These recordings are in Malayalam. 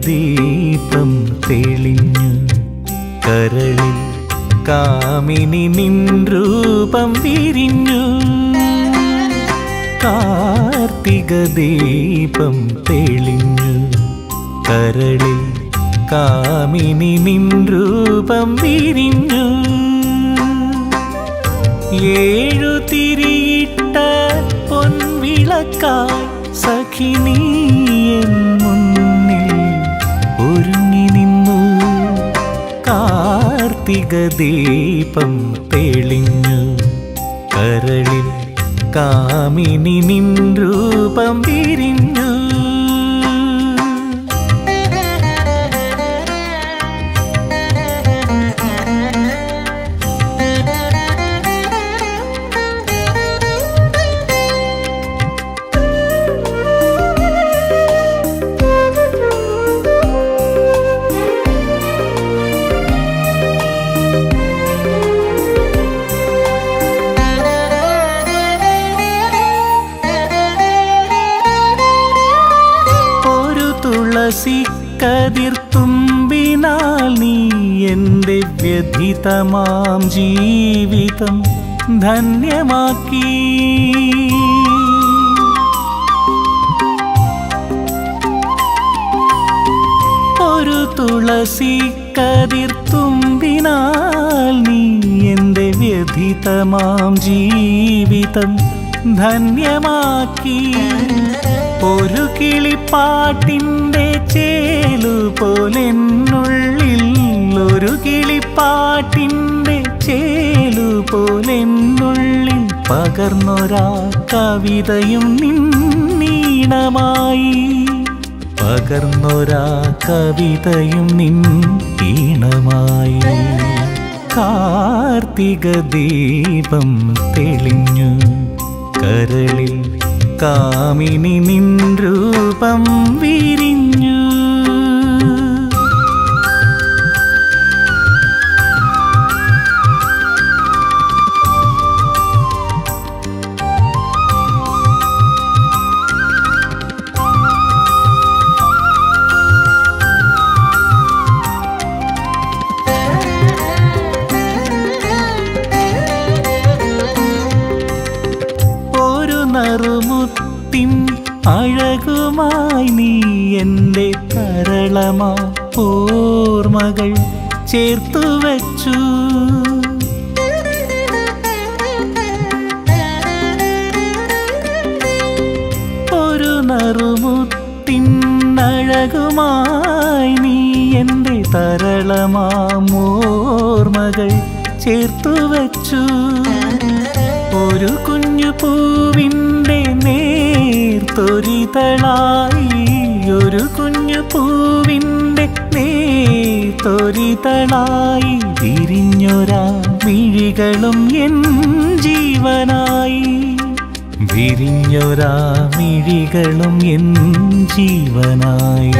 ദീപം തെളിഞ്ഞു കരളിൽ കാമിനി നിൻ രൂപം വിരിഞ്ഞു കാർത്തിക ദീപം തെളിഞ്ഞു കരളിൽ കാമിനി നിൻ രൂപം വിരിഞ്ഞു ഏഴു തിരിയിട്ട പൊൻവിളക്കായി സഖി നീ എൻ മുന്നിൽ ഒരുങ്ങി നിന്നു കാർത്തിക ദീപം തെളിഞ്ഞു കരളിൽ കാമിനി നിൻ രൂപം വിരിഞ്ഞു കതിർത്തുമ്പിനാൽ നീ എൻ്റെ വ്യഥിതമാം ജീവിതം ധന്യമാക്കി ഒരു തുളസി കതിർത്തുമ്പിനാൽ നീ എൻ്റെ വ്യഥിതമാം ജീവിതം ധന്യമാക്കി ഒരു കിളിപ്പാട്ടിൻ്റെ ചേലുപോലെന്നുള്ളിൽ ഒരു കിളിപ്പാട്ടിൻ്റെ ചേലുപോലെന്നുള്ളിൽ പകർന്നൊരാ കവിതയും നിന്നീണമായി പകർന്നൊരാ കവിതയും നിന്നീണമായി കാർത്തിക ദീപം തെളിഞ്ഞു കരളിൽ കാമിനി നിൻ രൂപം വിരിഞ്ഞു നറുമുത്തിൻ അഴകുമായി നീ എൻ്റെ കരളമാ ഓർമ്മകൾ ചേർത്തു വച്ചു ഒരു നറുമുത്തിൻ അഴകുമായി നീ എൻ്റെ തരളമാ ഓർമ്മകൾ ചേർത്തു വച്ചു ഒരു കുഞ്ഞു പൂവിൻ്റെ നേർത്തൊരിതളായി ഒരു കുഞ്ഞു പൂവിൻ്റെ നേർത്തൊരിതളായി വിരിഞ്ഞൊരാ മിഴികളും എൻ ജീവനായി വിരിഞ്ഞൊരാ മിഴികളും എൻ ജീവനായി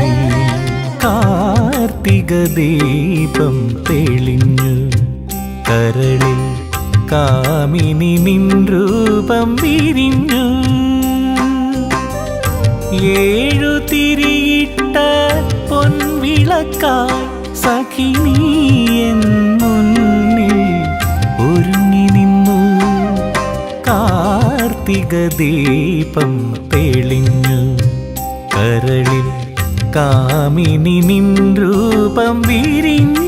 കാർത്തിക ദീപം തെളിഞ്ഞു കരളിൽ കാമിനി നിൻ രൂപം വിരിഞ്ഞു ഏഴു തിരിയിട്ട പൊൻവിളക്കായി സഖി നീ എൻ മുന്നിൽ ഒരുങ്ങി നിന്നു കാർത്തിക ദീപം തെളിഞ്ഞു കരളിൽ കാമിനി നിൻ രൂപം വിരിഞ്ഞു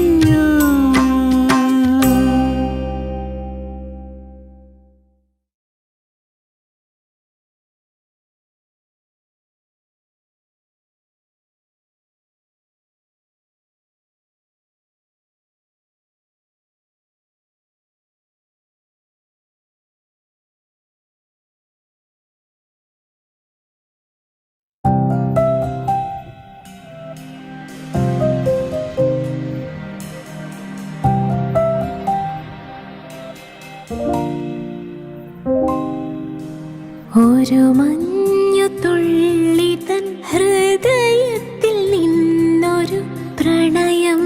ഒരു മഞ്ഞു തുള്ളി തൻ ഹൃദയത്തിൽ നിന്നൊരു പ്രണയം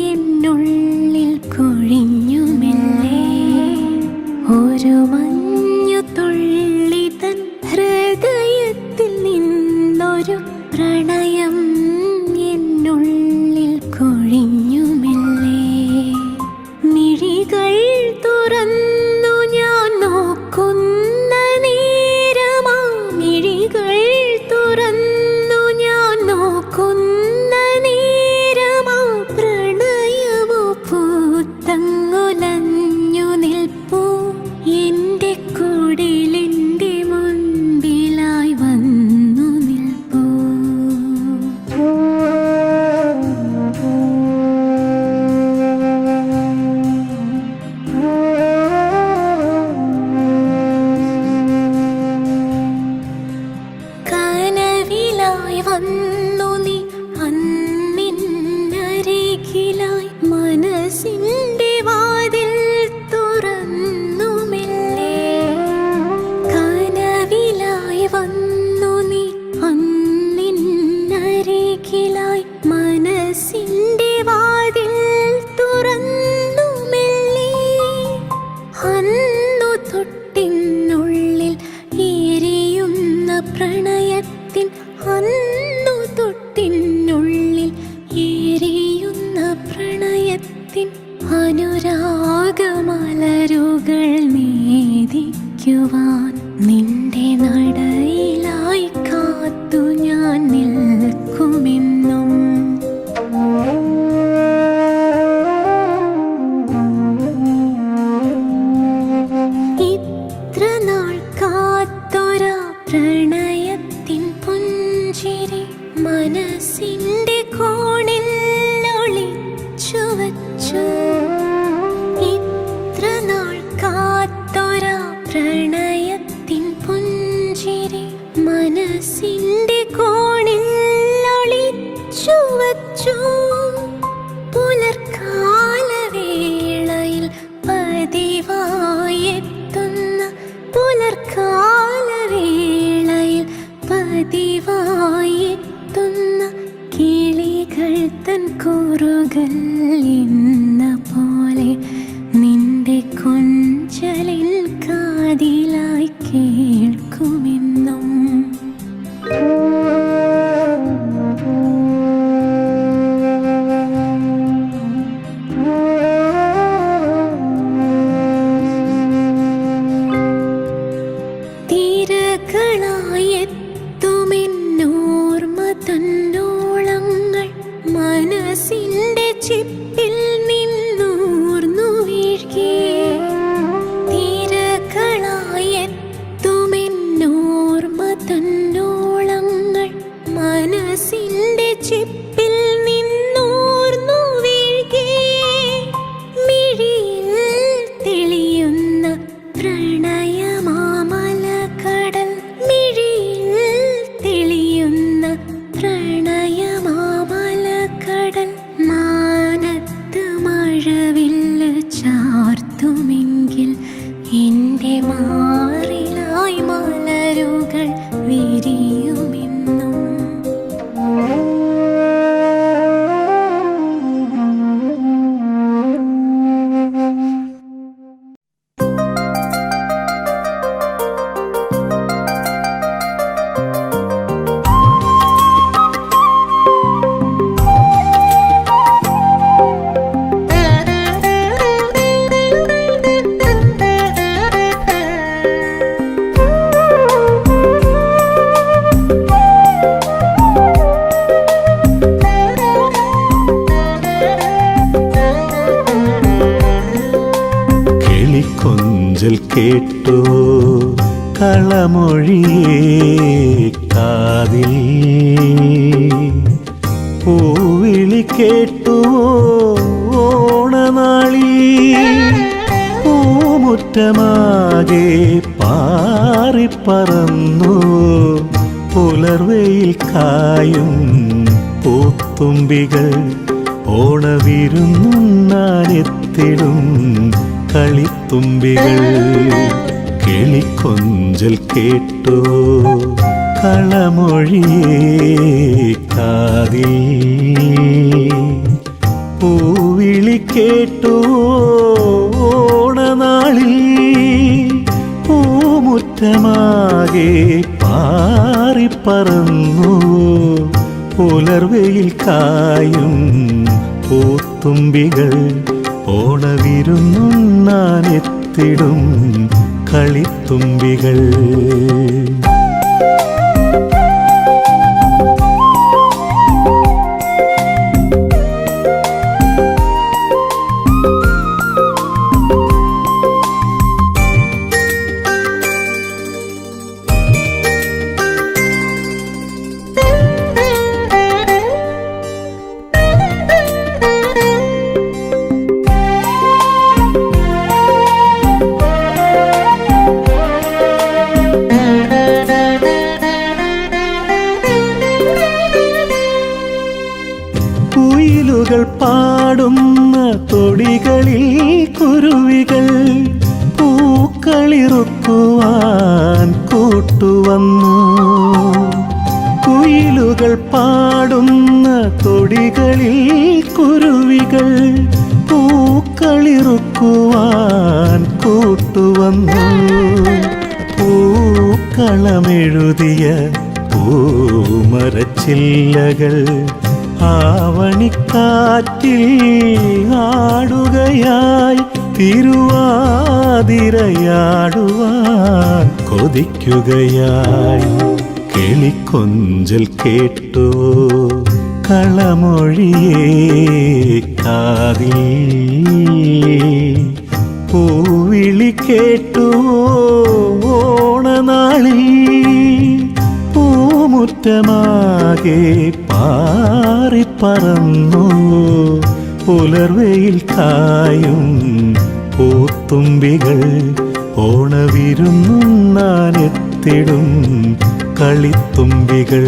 എന്നുള്ളിൽ കൊഴിഞ്ഞു മെല്ലെ ഒരു മഞ്ഞു തുള്ളി തൻ ഹൃദയത്തിൽ നിന്നൊരു പ്രണയം അനുരാഗമലരുകൾ നേദിക്കുവാൻ നിന്റെ നടയിലായി കാത്തു ഞാൻ നിൽക്കുമെന്നും. ഇത്ര നാൾ കാത്തൊരാ പ്രണയത്തിൻ പുഞ്ചിരി മനസ്സിന്റെ കോണിൽ ഒളിച്ചു വച്ചു. ഇത്ര നാൾ കാത്തൊരാ പ്രണയത്തിൻ പുഞ്ചിരി മനസ്സിന്റെ കോണിൽ ഒളിച്ചു വച്ചു. പുലർക്കാലവേളയിൽ പതിവായെത്തുന്ന പുലർക്കാലവേളയിൽ പതിവായെത്തുന്ന കിളികൾ തൻ കൂറുകൾ എന്ന പോലെ നിന്റെ കൊഞ്ചലിൽ കാതിലായി കേൾക്കുമെന്നും. തിരകളായെത്തുമെന്നോർമ്മ തന്നോളങ്ങൾ മനസ്സിന്റെ ചിപ്പിൽ നിന്നൂർന്നു വീഴ്കേ. തിരകളായെത്തുമെന്നോർമ്മ തന്നോളങ്ങൾ മനസ്സിന്റെ ചിപ്പിൽ നിന്നൂർന്നു വീഴ്കേ. മിഴിയിൽ തെളിയുന്ന പ്രണയമാമലകടൽ, മിഴിയിൽ തെളിയുന്ന പ്രണയമാമലകടൽ മാനത്ത് മഴവില്ല് ചാർത്തുമെങ്കിൽ എൻ്റെ മാറിലായി മലരുകൾ വിരിയുമെന്നും. കിളിക്കൊഞ്ചൽ കേട്ടു കളമൊഴിയേ കാതിൽ, പൂവിളി കേട്ടു ഓണനാളിൽ, പൂമുറ്റമാകെ പാറിപ്പറന്നു പുലർവയിൽ കായും പൂത്തുമ്പികൾ, ഓണവിരുന്നാനെത്തിടും കളിത്തുമ്പികൾ. കിളിക്കൊഞ്ചൽ കേട്ടു കളമൊഴിയേ കാതിൽ, പൂവിളി കേട്ടു ഓണനാളിൽ, പൂമുറ്റമാകെ പാറിപ്പറന്നു പുലർവയിൽ കായും പൂത്തുമ്പികൾ, ഓണവിരുന്നാനെത്തിടും കളിത്തുമ്പികൾ. കുയിലുകൾ പാടുന്ന തൊടികളിൽ കുരുവികൾ പൂക്കളിറുക്കുവാൻ കൂട്ടുവന്നു. കുയിലുകൾ പാടുന്ന തൊടികളിൽ കുരുവികൾ പൂക്കളിറുക്കുവാൻ കൂട്ടുവന്നു. പൂക്കളമെഴുതിയ പൂമരച്ചില്ലകൾ ആവണിക്കാറ്റിൽ ആടുകയായി തിരുവാതിരയാടുവാൻ കൊതിക്കുകയായി. കിളിക്കൊഞ്ചൽ കേട്ടു കളമൊഴിയേ കാതിൽ, പൂവിളി കേട്ടു ഓണനാളിൽ, പൂമുറ്റമാകെ പാറിപ്പറന്നു പുലർവെയിൽ കായും പൂത്തുമ്പികൾ. ഓണവിരുന്നുണ്ണാനെത്തിടും കളിത്തുമ്പികൾ.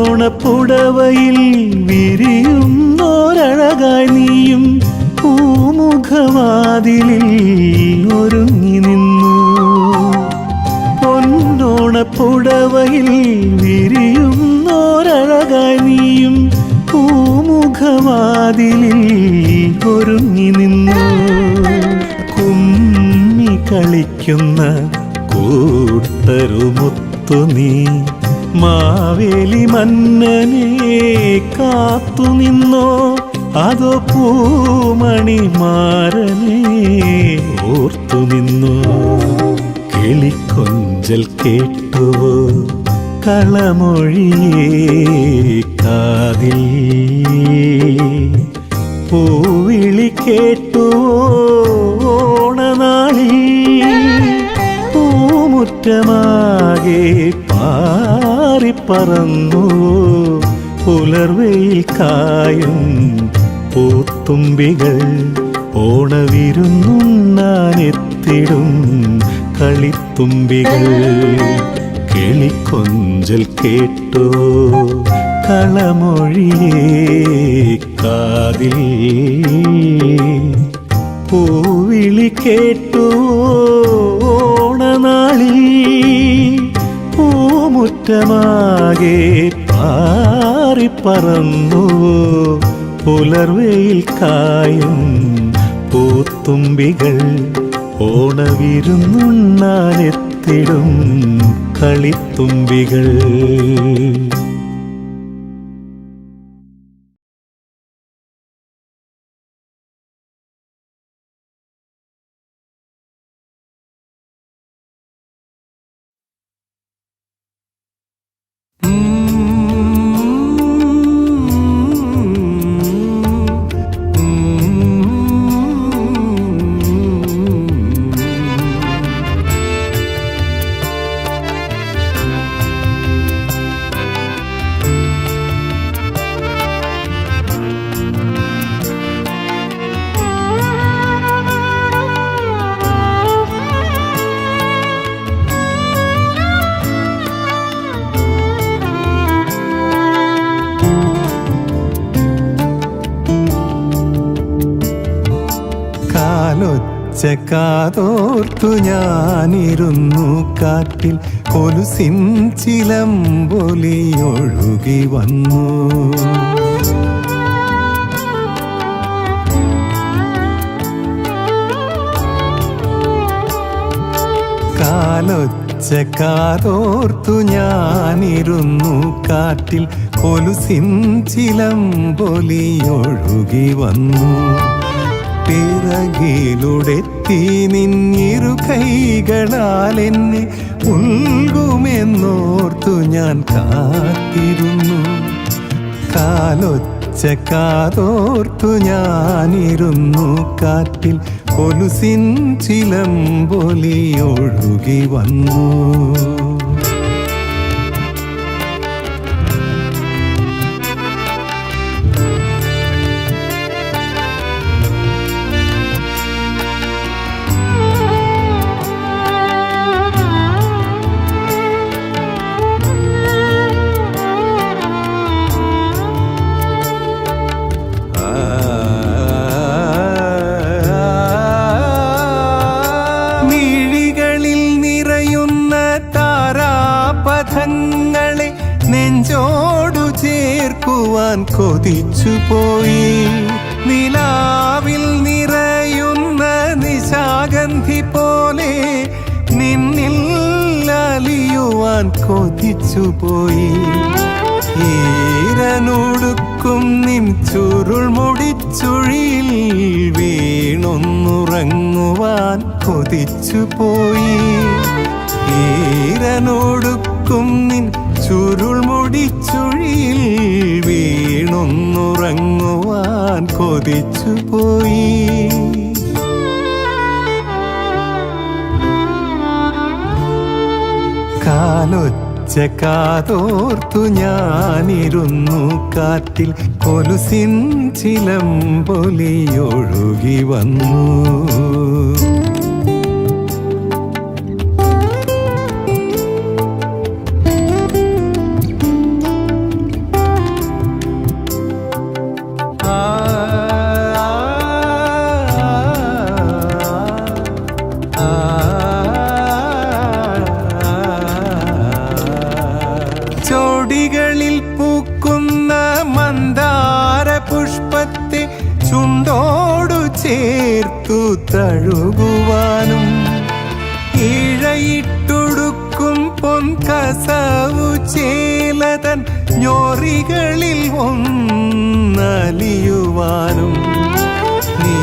പൊന്നോണപ്പുടവയിൽ വിരിയുന്നോരഴകായി നീയും പൂമുഖവാതിലിൽ ഒരുങ്ങി നിന്നു. പൊന്നോണപ്പുടവയിൽ വിരിയുന്നോരഴകായി നീയും പൂമുഖവാതിലിൽ ഒരുങ്ങി നിന്നു. കുമ്മി കളിക്കുന്ന കൂട്ടരുമൊത്തു നീ മാവേലി മന്നനെ കാത്തുനിന്നോ, അതോ പൂമണിമാരനെ ഓർത്തുനിന്നോ? കിളിക്കൊഞ്ചൽ കേട്ടുവോ കളമൊഴിയേ കാതിൽ, പൂവിളി കേട്ടുവോ ഓണനാളിൽ, പൂമുറ്റമാകെ പാറിപ്പറന്നു പുലർവെയിൽ കായും പൂത്തുമ്പികൾ. ഓണവിരുന്നുണ്ണാനെത്തിടും കളിത്തുമ്പികൾ. കിളിക്കൊഞ്ചൽ കേട്ടോ കളമൊഴിയേ കാതിൽ, പൂവിളി കേട്ടോ ഓണനാളിൽ, പൂമുറ്റമാകെ പാറിപ്പറന്നു പുലർവെയിൽ കായും പൂത്തുമ്പികൾ. ഓണവിരുന്നുണ്ണാനെത്തിടും കളിത്തുമ്പികൾ. കാതോർത്തു ഞാനിരുന്നു കാറ്റിൽ, കൊലുസിൻ ചിലമ്പൊലി ഒഴുകി വന്നു. കാതോർത്തു ഞാനിരുന്നു കാറ്റിൽ, കൊലുസിൻ ചിലമ്പൊലി ഒഴുകി വന്നു. പിറകിലുടെത്തി നിന്നിരു കൈകളാൽ എന്നെ ഉൾകുമെന്നോർത്തു ഞാൻ കാത്തിരുന്നു. കാതോർത്തു ഞാനിരുന്നു കാറ്റിൽ, കൊലുസിൻ ചിലമ്പൊലി ഒഴുകി വന്നു. നെഞ്ചോടു ചേർക്കുവാൻ കൊതിച്ചുപോയി. നിലാവിൽ നിറയുന്ന നിശാഗന്ധി പോലെ നിന്നിൽ അലിയുവാൻ കൊതിച്ചുപോയി. ഈരനൊടുക്കും നിൻ ചുരുൾ മുടിച്ചുഴിയിൽ വീണൊന്നുറങ്ങുവാൻ കൊതിച്ചുപോയി. ഈരനൊടുക്കും നിൻ ചുരുൾ മുടിച്ചുഴിയിൽ വീണൊന്നുറങ്ങുവാൻ കൊതിച്ചുപോയി. കാലൊച്ച കാതോർത്തു ഞാനിരുന്നു കാറ്റിൽ, കൊലുസിൻ ചിലമ്പൊലിയൊഴുകി വന്നു. ചോടികളിൽ പൂക്കുന്ന മന്ദാര പുഷ്പത്തെ ചുണ്ടോടു ചേർത്തു തഴുകുവാനും, ഇഴയിട്ടുടുക്കും പൊൻകസവു ചേലതൻ ഞൊറികളിൽ ഒന്നലിയുവാനും, നീ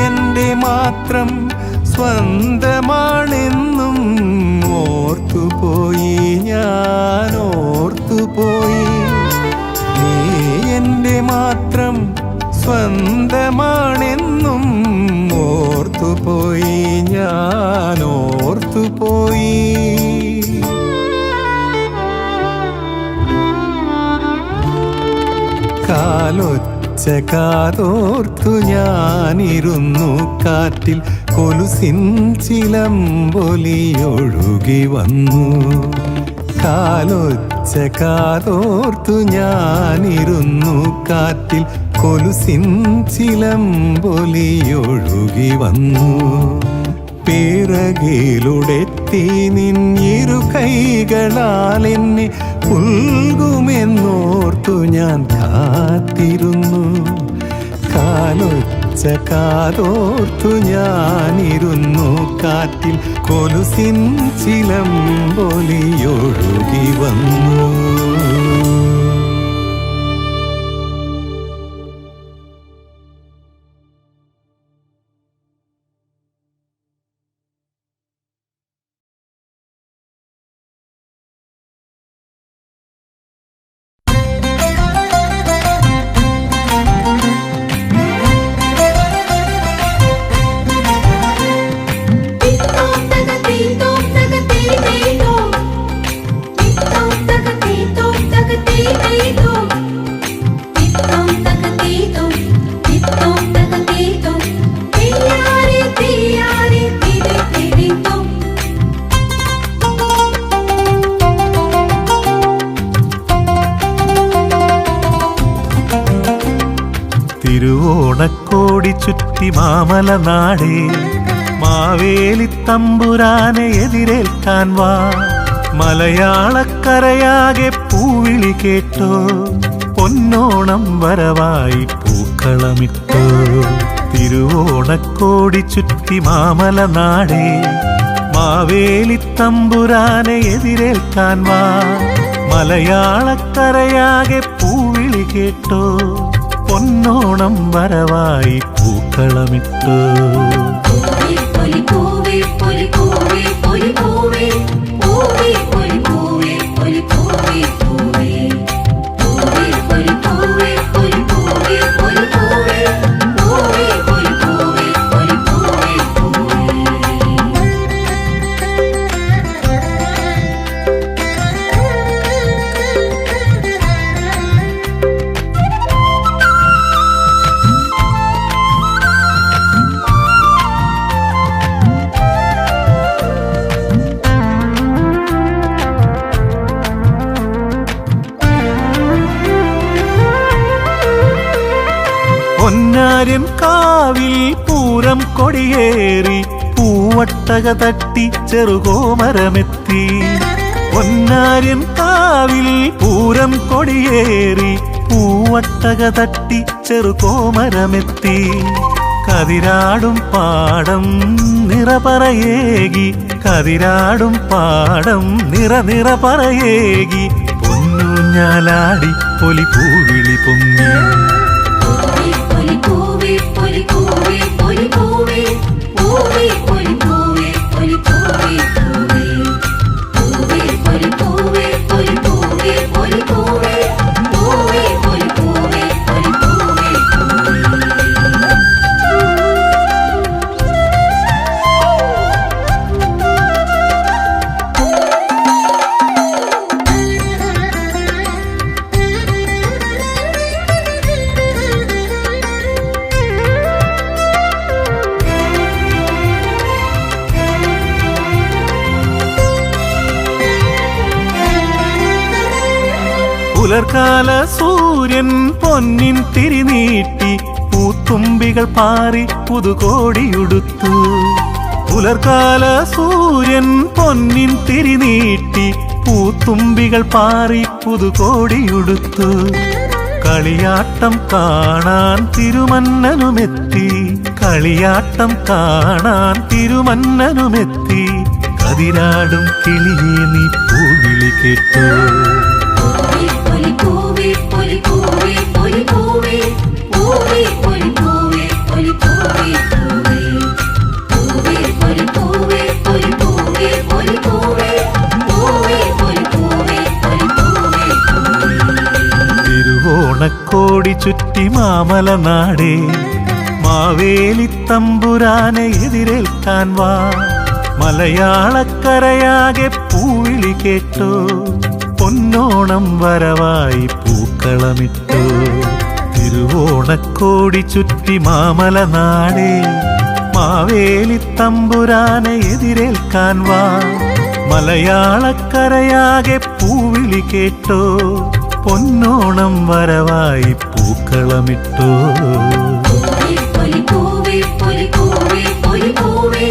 എൻ്റെ മാത്രം സ്വന്തമാണെന്നും ഓർത്തുപോയി, ഞാൻ ഓർത്തുപോയി. നീ എൻ്റെ മാത്രം സ്വന്തമാണെന്നും ഓർത്തുപോയി, ഞാൻ ഓർത്തുപോയി. കാലൊച്ച കാതോർത്തു ഞാനിരുന്നു കാറ്റിൽ, കൊലുസിൻ ചിലമ്പൊലിയൊഴുകി വന്നു. കാലൊച്ച കാതോർത്തു ഞാനിരുന്നു കാറ്റിൽ, കൊലുസിൻ ചിലമ്പൊലിയൊഴുകി വന്നു. പിറകിലുടെത്തി നിന്നിരു കൈകളാൽ എന്നെ ഉൽകുമെന്നോർത്തു ഞാൻ കാത്തിരുന്നു. കാലൊച്ച കാതോർത്തു ഞാനിരുന്നു കാറ്റിൽ, കൊലുസിൻ ചിലമ്പൊലിയൊഴുകി വന്നു. തിരുവോണക്കോടി ചുറ്റി മാമല നാടേ, മാവേലി തമ്പുരാനെ എതിരേൽക്കാൻ വാ. മലയാളക്കരയാകെ പൂവിളി കേട്ടോ, പൊന്നോണം വരവായി പൂക്കളമിട്ടോ. തിരുവോണക്കോടി ചുറ്റി മാമല നാടേ, മാവേലി തമ്പുരാനെ എതിരേൽക്കാൻ വാ. മലയാളക്കരയാകെ പൂവിളി കേട്ടോ, പൊന്നോണം വരവായി പൂക്കളമിട്ടോ. പൊന്നാര്യൻ കാവിൽ പൂരം കൊടിയേറി, പൂവട്ടക തട്ടി ചെറുകോമരമെത്തി. പൊന്നാര്യൻ കാവിൽ പൂരം പൂരം കൊടിയേറി പൂവട്ടക തട്ടി ചെറുകോമരമെത്തി കതിരാടും പാടം നിറപറയേകി കതിരാടും പാടം നിറപറയേകി പൊന്നൂഞ്ഞാലാടി പൊലി പൂവിളി പൊങ്ങി പുലർക്കാല സൂര്യൻ പൊന്നിൻ തിരിനീട്ടി പൂത്തുമ്പികൾ പാറി പുതുകോടിയുടുത്തു പുലർക്കാല സൂര്യൻ പൊന്നിൻ തിരിനീട്ടി പൂത്തുമ്പികൾ പാറി പുതുകോടിയുടുത്തു കളിയാട്ടം കാണാൻ തിരുമന്നനുമെത്തി കളിയാട്ടം കാണാൻ തിരുമന്നനുമെത്തി കതിരാടും കിളിയെ നീ പൂവിളി കേട്ടു തിരുവോണക്കോടി ചുറ്റി മാമല നാടേ മാവേലി തമ്പുരാനെ എതിരേൽക്കാൻ വാ മലയാളക്കരയാകെ പൂവിളി കേട്ടോ പൊന്നോണം വരവായി പൂക്കളമിട്ടോ തിരുവോണക്കോടി ചുറ്റി മാമല നാടേ മാവേലി തമ്പുരാനെ എതിരേൽക്കാൻ വാ മലയാളക്കരയാകെ പൂവിളി കേട്ടോ പൊന്നോണം വരവായി പൂക്കളമിട്ടോ പൂവേ